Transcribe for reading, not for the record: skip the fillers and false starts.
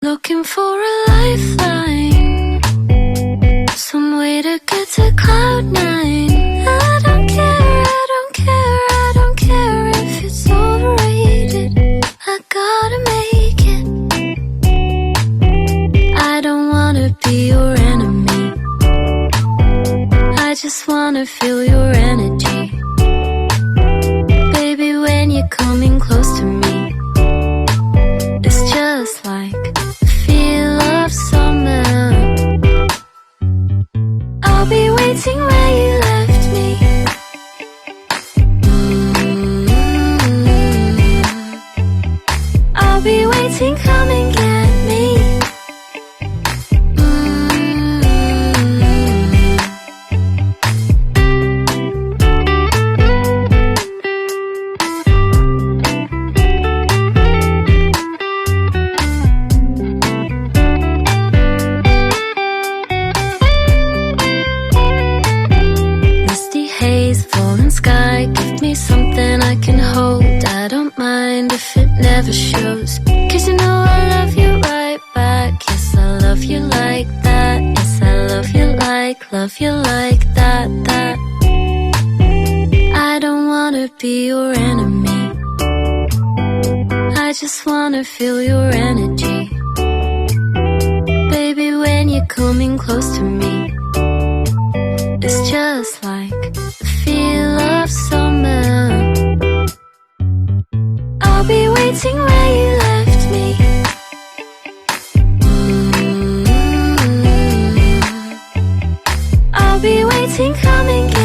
Looking for a lifeline, some way to get to cloud9. I don't care, I don't care, I don't care if it's overrated. I gotta make it. I don't wanna be your enemy, I just wanna feel your energy. Baby, when you're coming close to me, it's just like the feel of summer. I'll be waiting where you left me. I'll be waiting, come and get me. Sky, give me something I can hold. I don't mind if it never shows, 'cause you know I love you right back. Yes, I love you like that. Yes, I love you like that, that. I don't wanna be your enemy, I just wanna feel your energy. Baby, when you're coming close to me, it's just like the feel of summer. I'll be waiting where you left me. I'll be waiting, come and get